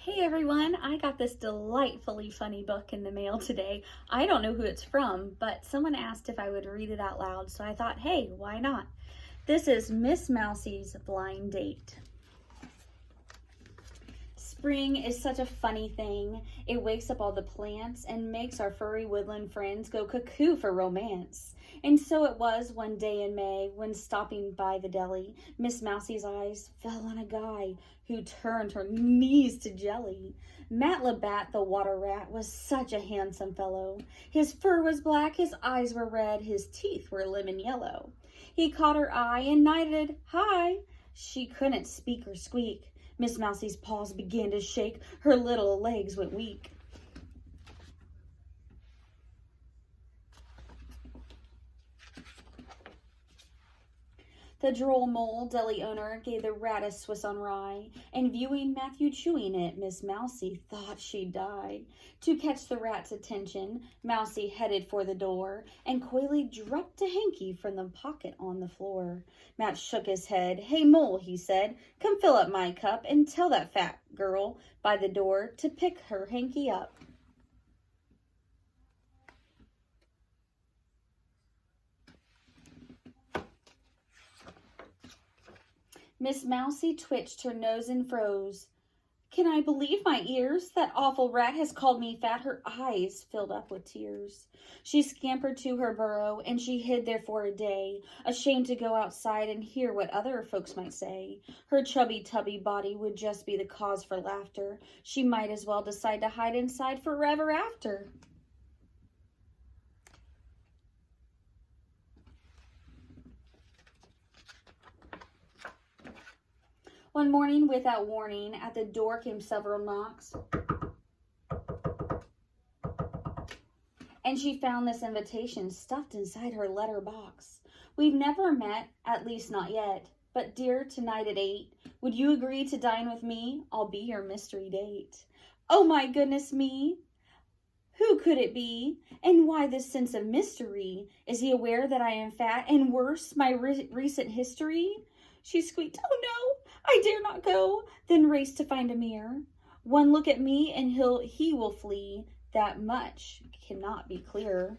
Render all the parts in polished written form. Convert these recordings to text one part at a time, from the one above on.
Hey everyone, I got this delightfully funny book in the mail today. I don't know who it's from, but someone asked if I would read it out loud, so I thought, hey, why not? This is Miss Mousie's Blind Date. Spring is such a funny thing. It wakes up all the plants and makes our furry woodland friends go cuckoo for romance. And so it was one day in May when, stopping by the deli, Miss Mousie's eyes fell on a guy who turned her knees to jelly. Matt Labatt, the water rat, was such a handsome fellow. His fur was black, his eyes were red, his teeth were lemon yellow. He caught her eye and nodded, "Hi." She couldn't speak or squeak. Miss Mousie's paws began to shake. Her little legs went weak. The droll mole deli owner gave the rat a Swiss on rye, and viewing Matthew chewing it, Miss Mousie thought she'd die. To catch the rat's attention, Mousie headed for the door and coyly dropped a hanky from the pocket on the floor. Matt shook his head. "Hey, mole," he said, "come fill up my cup and tell that fat girl by the door to pick her hanky up." Miss Mousie twitched her nose and froze. "Can I believe my ears? That awful rat has called me fat." Her eyes filled up with tears. She scampered to her burrow, and she hid there for a day, ashamed to go outside and hear what other folks might say. Her chubby tubby body would just be the cause for laughter. She might as well decide to hide inside forever after. One morning, without warning, at the door came several knocks, and she found this invitation stuffed inside her letter box. "We've never met, at least not yet, but dear, tonight at 8, would you agree to dine with me? I'll be your mystery date." Oh my goodness me! Who could it be? And why this sense of mystery? Is he aware that I am fat, and worse, my recent history? She squeaked, "Oh no, I dare not go," then raced to find a mirror. One look at me and he will flee. That much cannot be clearer.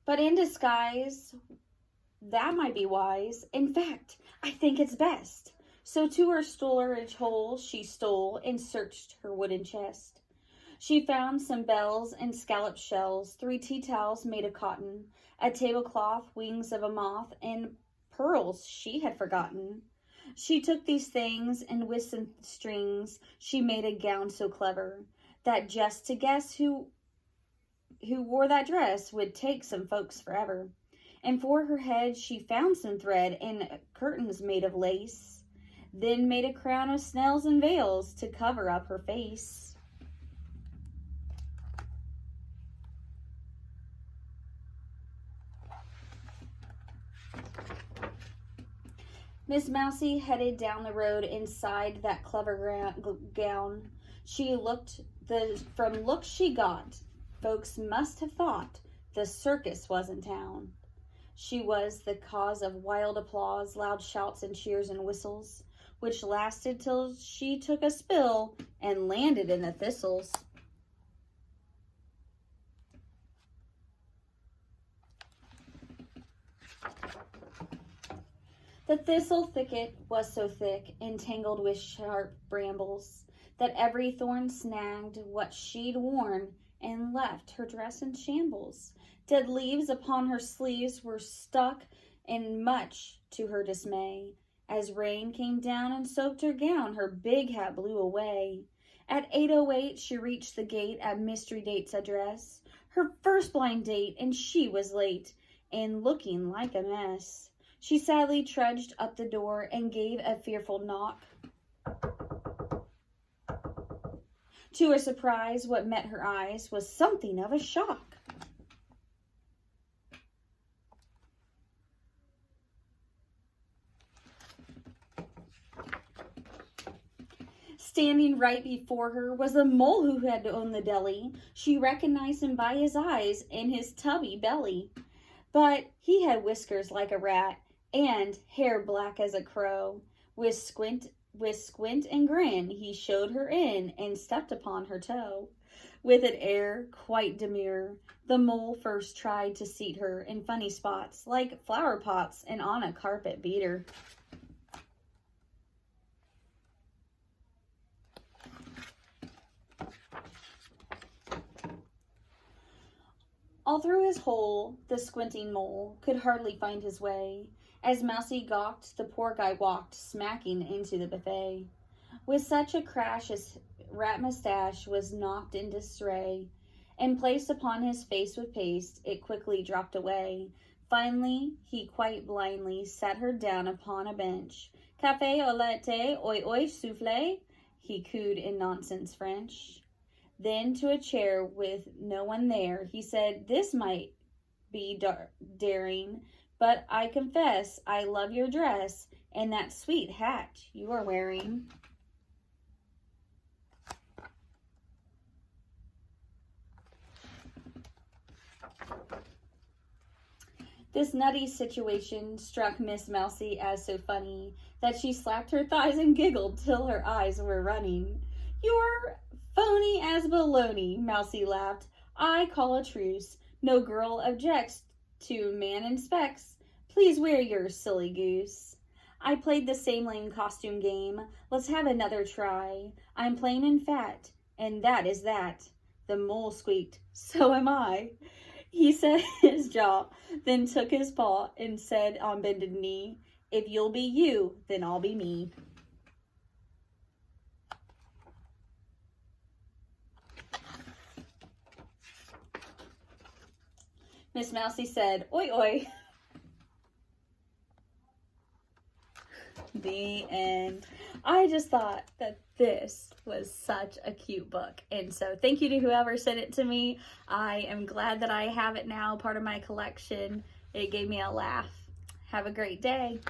But in disguise, that might be wise. In fact, I think it's best. So to her storage hole she stole and searched her wooden chest. She found some bells and scallop shells, 3 tea towels made of cotton, a tablecloth, wings of a moth, and pearls she had forgotten. She took these things, and with some strings she made a gown so clever that just to guess who wore that dress would take some folks forever. And for her head she found some thread and curtains made of lace, then made a crown of snails and veils to cover up her face. Miss Mousie headed down the road inside that clever gown. She looked, from looks she got, folks must have thought the circus was in town. She was the cause of wild applause, loud shouts and cheers and whistles, which lasted till she took a spill and landed in the thistles. The thistle thicket was so thick and tangled with sharp brambles that every thorn snagged what she'd worn and left her dress in shambles. Dead leaves upon her sleeves were stuck, and much to her dismay, as rain came down and soaked her gown, her big hat blew away. At 8:08 she reached the gate at Mystery Date's address, her first blind date, and she was late and looking like a mess. She sadly trudged up the door and gave a fearful knock. To her surprise, what met her eyes was something of a shock. Standing right before her was the mole who had owned the deli. She recognized him by his eyes and his tubby belly. But he had whiskers like a rat and hair black as a crow. With squint and grin, he showed her in and stepped upon her toe. With an air quite demure, the mole first tried to seat her in funny spots, like flower pots and on a carpet beater. All through his hole, the squinting mole could hardly find his way. As Mousie gawked, the poor guy walked, smacking into the buffet. With such a crash, his rat mustache was knocked in disarray, and placed upon his face with paste, it quickly dropped away. Finally, he quite blindly sat her down upon a bench. Café au lait, oi oi soufflé, he cooed in nonsense French. Then to a chair with no one there, he said, this might be daring, but I confess I love your dress and that sweet hat you are wearing. This nutty situation struck Miss Mousie as so funny that she slapped her thighs and giggled till her eyes were running. You're phony as baloney, Mousie laughed. I call a truce. No girl objects to man in specs. Please wear your silly goose. I played the same lame costume game. Let's have another try. I'm plain and fat, and that is that. The mole squeaked, so am I. He set his jaw, then took his paw and said on bended knee, if you'll be you, then I'll be me. Miss Mousie said, oi oi. The end. I just thought that this was such a cute book. And so thank you to whoever sent it to me. I am glad that I have it now, part of my collection. It gave me a laugh. Have a great day.